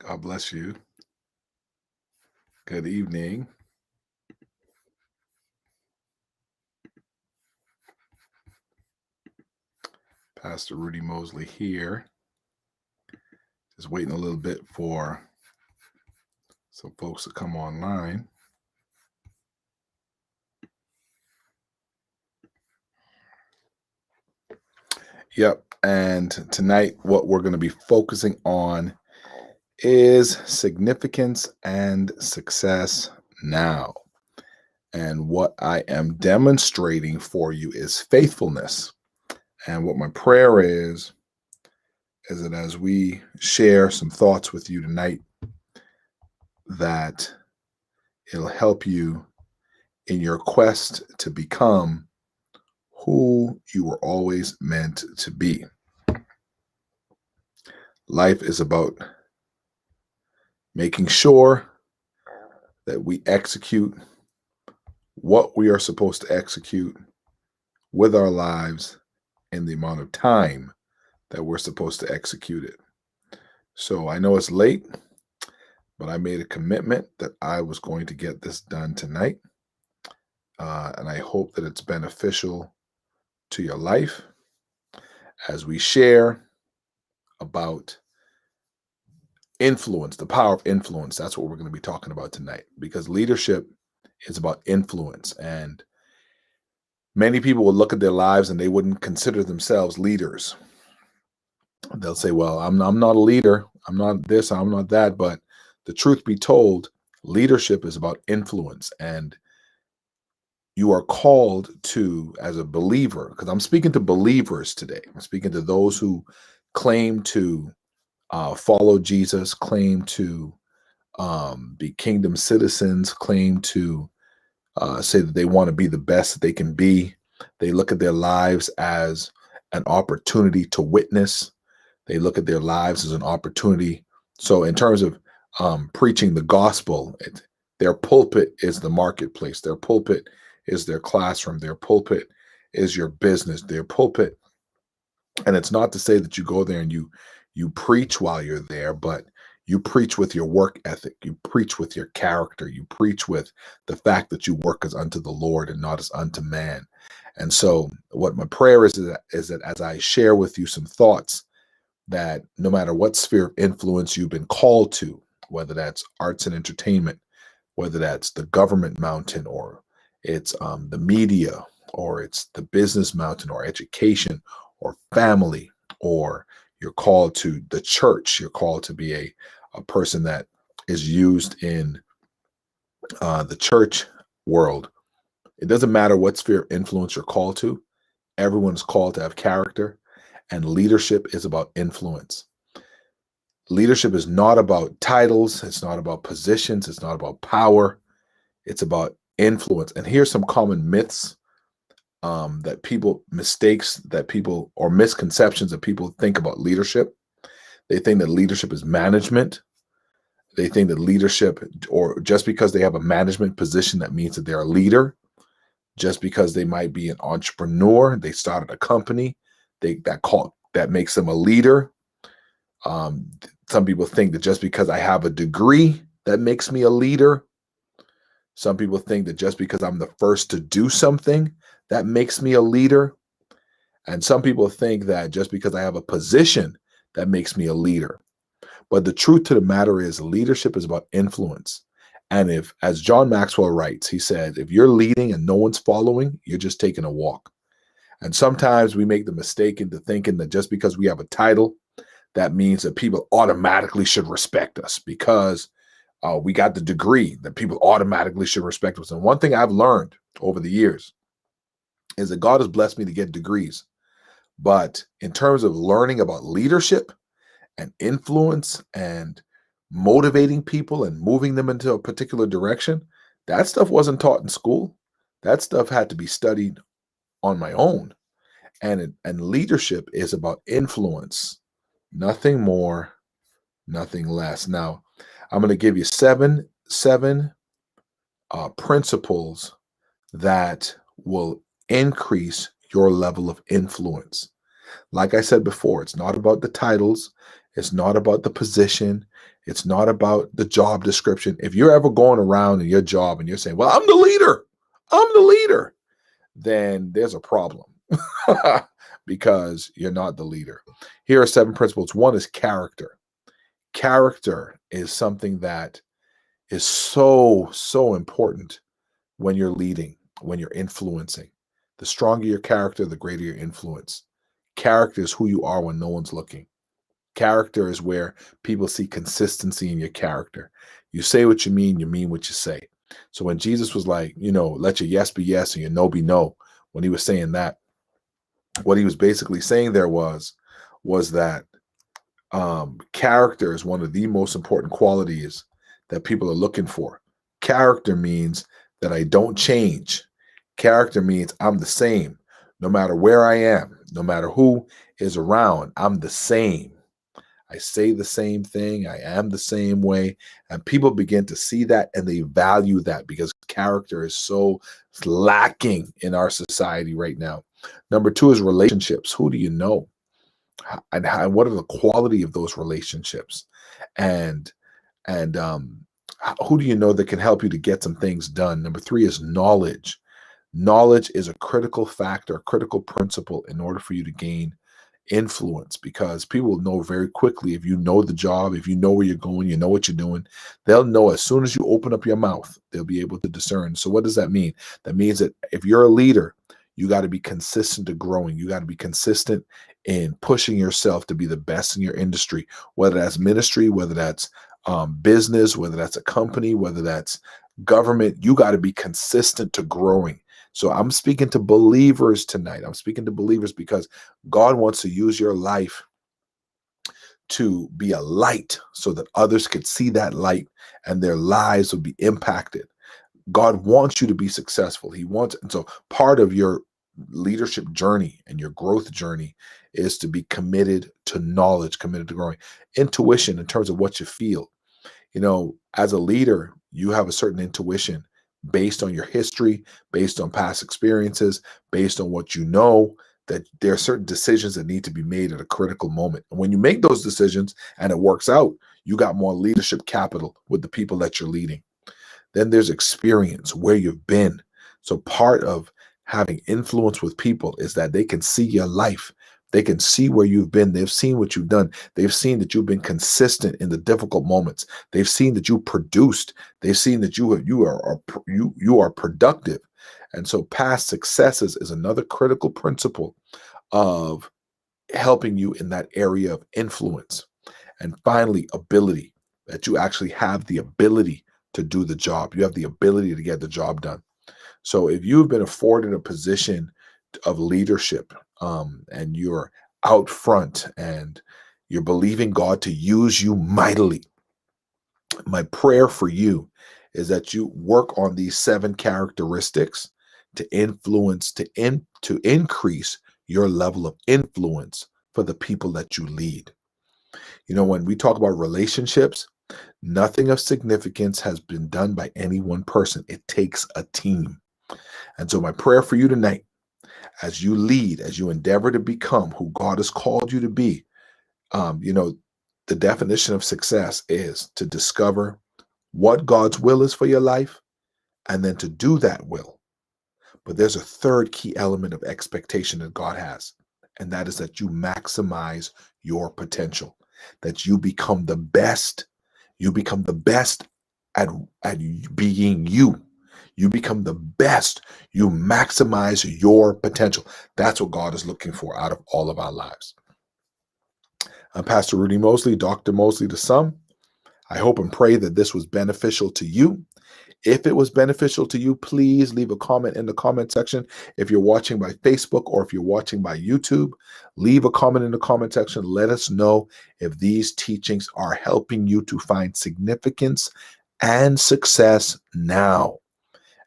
God bless you. Good evening. Pastor Rudy Mosley here. Just waiting a little bit for some folks to come online. Yep. And tonight, what we're going to be focusing on is significance and success now. And what I am demonstrating for you is faithfulness. And what my prayer is that as we share some thoughts with you tonight, that it'll help you in your quest to become who you were always meant to be. Life is about making sure that we execute what we are supposed to execute with our lives in the amount of time that we're supposed to execute it. So I know it's late, but I made a commitment that I was going to get this done tonight. And I hope that it's beneficial to your life as we share about influence, the power of influence. That's what we're going to be talking about tonight, because leadership is about influence. And many people will look at their lives and they wouldn't consider themselves leaders. They'll say, well, I'm not a leader. I'm not this, I'm not that. But the truth be told, leadership is about influence. And you are called to, as a believer, because I'm speaking to believers today. I'm speaking to those who claim to follow Jesus, claim to be kingdom citizens, claim to say that they want to be the best that they can be. They look at their lives as an opportunity to witness. They look at their lives as an opportunity. So in terms of preaching the gospel, their pulpit is the marketplace. Their pulpit is their classroom. Their pulpit is your business. Their pulpit. And it's not to say that you go there and you preach while you're there, but you preach with your work ethic. You preach with your character. You preach with the fact that you work as unto the Lord and not as unto man. And so what my prayer is that as I share with you some thoughts, that no matter what sphere of influence you've been called to, whether that's arts and entertainment, whether that's the government mountain, or it's the media, or it's the business mountain, or education, or family, or you're called to the church, you're called to be a person that is used in the church world. It doesn't matter what sphere of influence you're called to. Everyone is called to have character, and leadership is about influence. Leadership is not about titles. It's not about positions. It's not about power. It's about influence. And here's some common myths that people, mistakes that people, or misconceptions that people think about leadership. They think that leadership is management. They think that leadership, or just because they have a management position, that means that they're a leader. Just because they might be an entrepreneur, they started a company, that makes them a leader. Some people think that just because I have a degree, that makes me a leader. Some people think that just because I'm the first to do something, that makes me a leader. And some people think that just because I have a position, that makes me a leader. But the truth to the matter is, leadership is about influence. And if, as John Maxwell writes, he said, if you're leading and no one's following, you're just taking a walk. And sometimes we make the mistake into thinking that just because we have a title, that means that people automatically should respect us, because we got the degree, that people automatically should respect us. And one thing I've learned over the years is that God has blessed me to get degrees. But in terms of learning about leadership and influence and motivating people and moving them into a particular direction, that stuff wasn't taught in school. That stuff had to be studied on my own. And leadership is about influence, nothing more, nothing less. Now, I'm going to give you seven principles that will increase your level of influence. Like I said before, it's not about the titles. It's not about the position. It's not about the job description. If you're ever going around in your job and you're saying, well, I'm the leader, then there's a problem because you're not the leader. Here are 7 principles. One is character. Character is something that is so, so important when you're leading, when you're influencing. The stronger your character, the greater your influence. Character is who you are when no one's looking. Character is where people see consistency in your character. You say what you mean what you say. So when Jesus was like, let your yes be yes and your no be no, when he was saying that, what he was basically saying there was that character is one of the most important qualities that people are looking for. Character means that I don't change. Character means I'm the same. No matter where I am, no matter who is around, I'm the same. I say the same thing. I am the same way. And people begin to see that and they value that because character is so lacking in our society right now. Number 2 is relationships. Who do you know? And what are the quality of those relationships? And who do you know that can help you to get some things done? Number 3 is knowledge. Knowledge is a critical factor, a critical principle in order for you to gain influence, because people will know very quickly if you know the job, if you know where you're going, you know what you're doing. They'll know as soon as you open up your mouth, they'll be able to discern. So what does that mean? That means that if you're a leader, you got to be consistent to growing. You got to be consistent in pushing yourself to be the best in your industry, whether that's ministry, whether that's business, whether that's a company, whether that's government. You got to be consistent to growing. So I'm speaking to believers tonight. I'm speaking to believers because God wants to use your life to be a light so that others could see that light and their lives will be impacted. God wants you to be successful. And so part of your leadership journey and your growth journey is to be committed to knowledge, committed to growing. Intuition in terms of what you feel. As a leader, you have a certain intuition based on your history, based on past experiences, based on what you know, that there are certain decisions that need to be made at a critical moment. And when you make those decisions and it works out, you got more leadership capital with the people that you're leading. Then there's experience, where you've been. So part of having influence with people is that they can see your life. They can see where you've been. They've seen what you've done. They've seen that you've been consistent in the difficult moments. They've seen that you produced. They've seen that you are productive. And so past successes is another critical principle of helping you in that area of influence. And finally, ability, that you actually have the ability to do the job. You have the ability to get the job done. So if you've been afforded a position of leadership, and you're out front and you're believing God to use you mightily, my prayer for you is that you work on these 7 characteristics to influence, to increase your level of influence for the people that you lead. When we talk about relationships, nothing of significance has been done by any one person. It takes a team. And so my prayer for you tonight, as you lead, as you endeavor to become who God has called you to be, the definition of success is to discover what God's will is for your life and then to do that will. But there's a third key element of expectation that God has, and that is that you maximize your potential, that you become the best. You become the best at being you. You become the best. You maximize your potential. That's what God is looking for out of all of our lives. I'm Pastor Rudy Mosley, Dr. Mosley to some. I hope and pray that this was beneficial to you. If it was beneficial to you, please leave a comment in the comment section. If you're watching by Facebook or if you're watching by YouTube, leave a comment in the comment section. Let us know if these teachings are helping you to find significance and success now.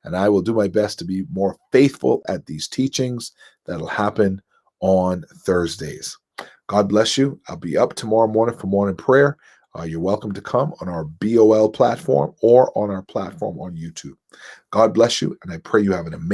And I will do my best to be more faithful at these teachings. That'll happen on Thursdays. God bless you. I'll be up tomorrow morning for morning prayer. You're welcome to come on our BOL platform or on our platform on YouTube. God bless you, and I pray you have an amazing